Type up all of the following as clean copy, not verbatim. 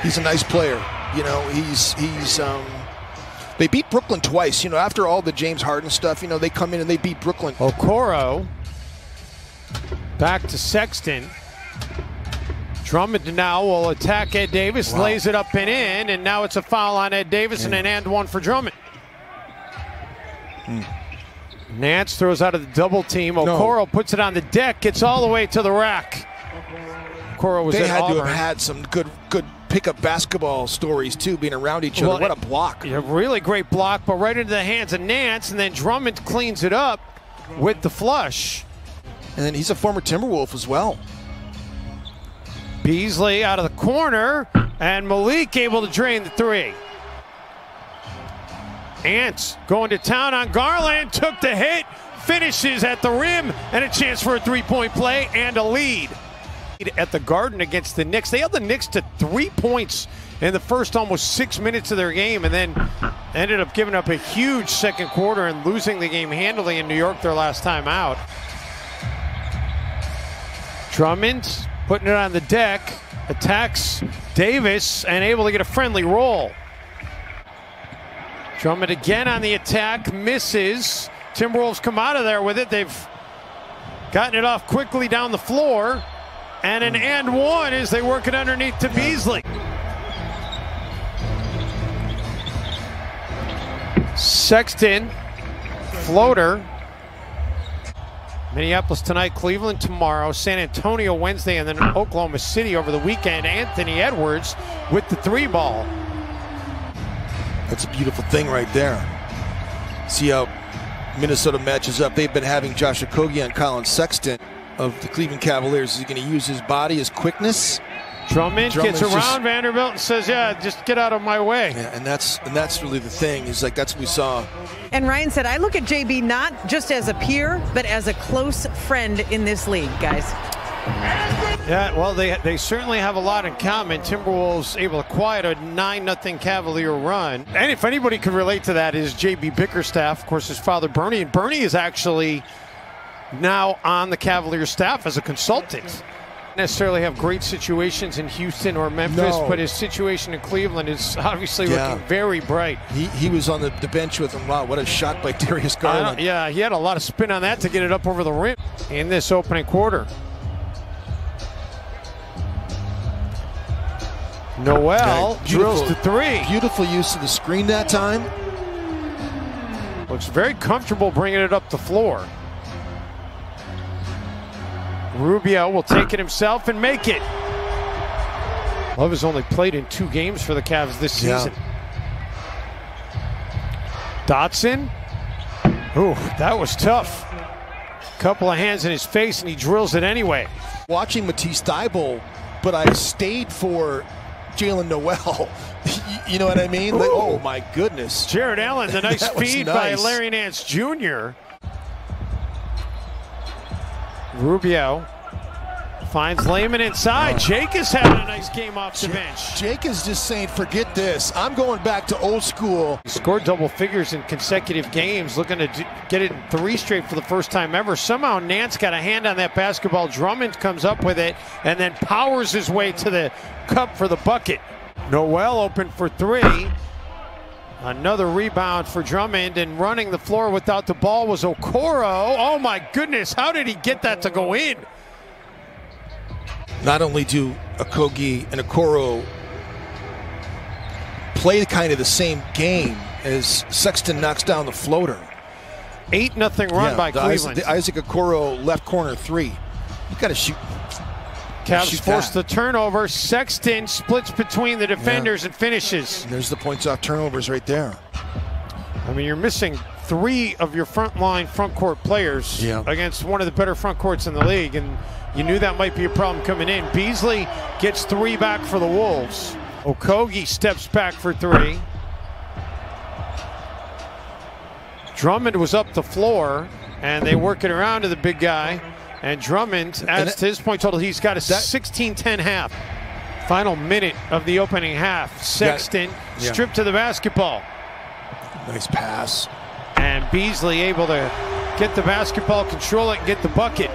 He's a nice player. You know, they beat Brooklyn twice. You know, after all the James Harden stuff, you know, they come in and they beat Brooklyn. Okoro back to Sexton. Drummond now will attack Ed Davis, lays it up and in, and now it's a foul on Ed Davis and an and one for Drummond. Nance throws out of the double team. Okoro puts it on the deck, gets all the way to the rack. Okoro was They at had Auburn. to have had some good pickup basketball stories too, being around each other. What a block. A really great block, but right into the hands of Nance, and then Drummond cleans it up with the flush. And then he's a former Timberwolf as well. Beasley out of the corner, and Malik able to drain the three. Ants going to town on Garland, took the hit, finishes at the rim, and a chance for a three-point play and a lead. At the Garden against the Knicks. They held the Knicks to 3 points in the first almost 6 minutes of their game, and then ended up giving up a huge second quarter and losing the game handily in New York their last time out. Drummond putting it on the deck, attacks Davis, and able to get a friendly roll. Drummond again on the attack, misses. Timberwolves come out of there with it. They've gotten it off quickly down the floor. And an and one as they work it underneath to Beasley. Sexton, floater. Minneapolis tonight, Cleveland tomorrow, San Antonio Wednesday, and then Oklahoma City over the weekend. Anthony Edwards with the three ball. That's a beautiful thing right there. See how Minnesota matches up. They've been having Josh Okogie and Colin Sexton of the Cleveland Cavaliers. Is he going to use his body, his quickness? Drummond gets around Vanderbilt and says, yeah, just get out of my way. Yeah, and that's really the thing. Is like, that's what we saw. And Ryan said, I look at JB not just as a peer, but as a close friend in this league, guys. Yeah, well, they certainly have a lot in common. Timberwolves able to quiet a 9-0 Cavalier run. And if anybody could relate to that is JB Bickerstaff, of course, his father Bernie. And Bernie is actually now on the Cavaliers staff as a consultant. Necessarily have great situations in Houston or Memphis, but his situation in Cleveland is obviously looking very bright. He was on the bench with him. Wow, what a shot by Darius Garland. Yeah, he had a lot of spin on that to get it up over the rim in this opening quarter. Noel drills the three. Beautiful use of the screen that time. Looks very comfortable bringing it up the floor. Rubio will take it himself and make it. Love has only played in 2 games for the Cavs this season. Dotson. Ooh, that was tough. Couple of hands in his face and he drills it anyway. Watching Matisse Thybulle, but I stayed for Jalen Noel. You know what I mean? Like, oh my goodness. Jared Allen, the nice feed by Larry Nance Jr. Rubio finds Layman inside. Jake is having a nice game off the bench. Jake is just saying, forget this. I'm going back to old school. He scored double figures in consecutive games, looking to get it in 3 straight for the first time ever. Somehow Nance got a hand on that basketball. Drummond comes up with it and then powers his way to the cup for the bucket. Noel open for 3. Another rebound for Drummond, and running the floor without the ball was Okoro. Oh my goodness, how did he get that to go in? Not only do Okogie and Okoro play kind of the same game as Sexton knocks down the floater. 8-0 run by Cleveland. The Isaac Okoro left corner 3. You got to shoot. Cavs force the turnover. Sexton splits between the defenders and finishes. And there's the points off turnovers right there. I mean, you're missing 3 of your front court players against one of the better front courts in the league, and you knew that might be a problem coming in. Beasley gets 3 back for the Wolves. Okogie steps back for 3. Drummond was up the floor, and they work it around to the big guy. And Drummond adds to his point total. He's got a 16-10 half. Final minute of the opening half. Sexton stripped to the basketball. Nice pass. And Beasley able to get the basketball, control it, and get the bucket.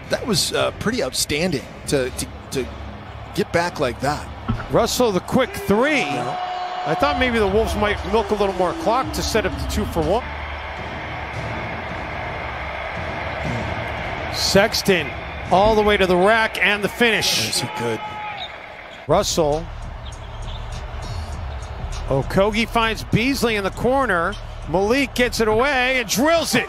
That was pretty outstanding to get back like that. Russell, the quick three. I thought maybe the Wolves might milk a little more clock to set up the 2-for-1. Sexton all the way to the rack and the finish. Is he good? Russell. Okogie finds Beasley in the corner. Malik gets it away and drills it.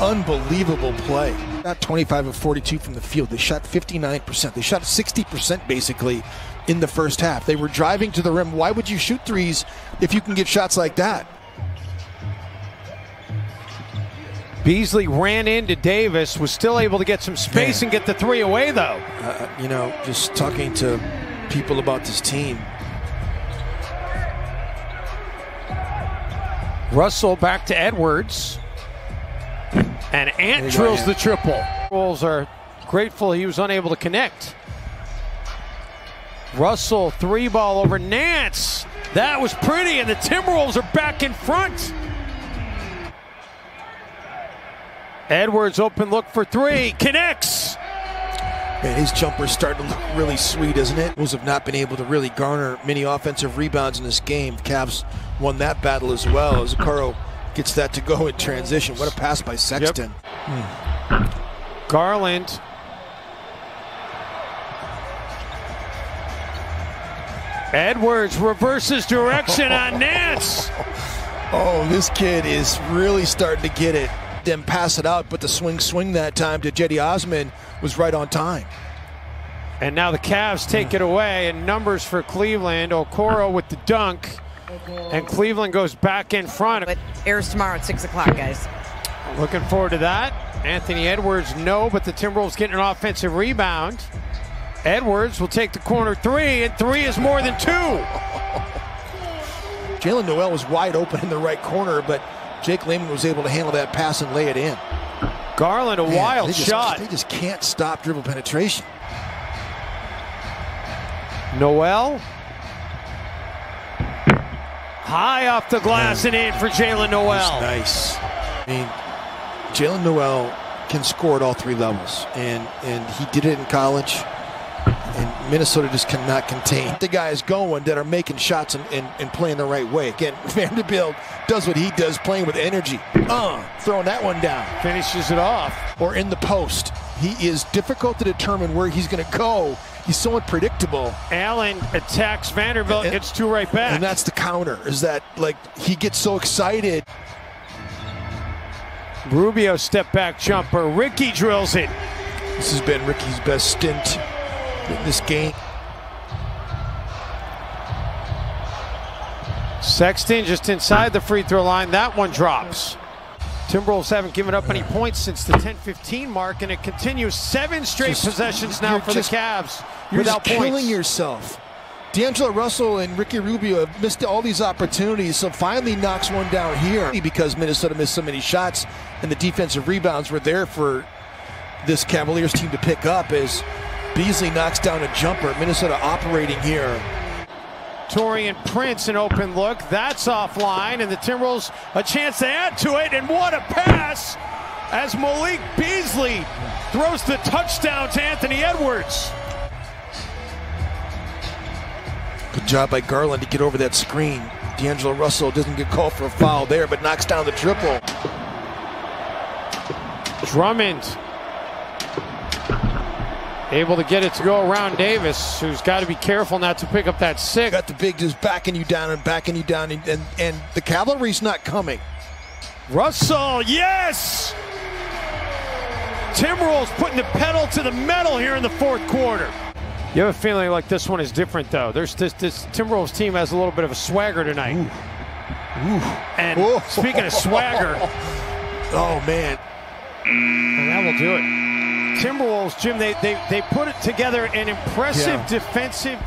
Unbelievable play. Got 25 of 42 from the field. They shot 59%. They shot 60% basically in the first half. They were driving to the rim. Why would you shoot threes if you can get shots like that? Beasley ran into Davis, was still able to get some space and get the three away though. You know, just talking to people about this team. Russell back to Edwards. And Ant drills the triple. Wolves are grateful he was unable to connect. Russell, three ball over Nance. That was pretty, and the Timberwolves are back in front. Edwards open look for three, connects. Man, his jumper's starting to look really sweet, isn't it? Wolves have not been able to really garner many offensive rebounds in this game. The Cavs won that battle as well. Zakaro gets that to go in transition. What a pass by Sexton. Yep. Garland. Edwards reverses direction on Nance. Oh, this kid is really starting to get it. Then pass it out, but the swing that time to Cedi Osman was right on time. And now the Cavs take it away, and numbers for Cleveland. Okoro with the dunk, and Cleveland goes back in front. But airs tomorrow at 6 o'clock, guys. Looking forward to that. Anthony Edwards, no, but the Timberwolves getting an offensive rebound. Edwards will take the corner three, and three is more than two. Jalen Noel was wide open in the right corner, but Jake Layman was able to handle that pass and lay it in. Garland, a wild shot. They just can't stop dribble penetration. Noel. High off the glass and in for Jalen Noel. Nice. I mean, Jalen Noel can score at all three levels, and he did it in college. And Minnesota just cannot contain the guys going that are making shots and playing the right way. Again, Vanderbilt does what he does, playing with energy. Throwing that one down. Finishes it off. Or in the post. He is difficult to determine where he's going to go. He's so unpredictable. Allen attacks Vanderbilt, gets two right back. And that's the counter, is that, like, he gets so excited. Rubio step back jumper. Ricky drills it. This has been Ricky's best stint in this game. Sexton just inside the free throw line. That one drops. Timberwolves haven't given up any points since the 10-15 mark, and it continues. 7 straight possessions now for the Cavs. You're without just points. killing yourself. D'Angelo Russell and Ricky Rubio have missed all these opportunities, so finally knocks one down here because Minnesota missed so many shots, and the defensive rebounds were there for this Cavaliers team to pick up as Beasley knocks down a jumper. Minnesota operating here. Taurean Prince, an open look. That's offline, and the Timberwolves a chance to add to it, and what a pass as Malik Beasley throws the touchdown to Anthony Edwards. Good job by Garland to get over that screen. D'Angelo Russell doesn't get called for a foul there, but knocks down the triple. Drummond able to get it to go around Davis, who's got to be careful not to pick up that 6. Got the big just backing you down, and the cavalry's not coming. Russell, yes! Timberwolves putting the pedal to the metal here in the fourth quarter. You have a feeling like this one is different, though. This Timberwolves team has a little bit of a swagger tonight. And speaking of swagger, oh man, and that will do it. Timberwolves, Jim, they put it together an impressive defensive.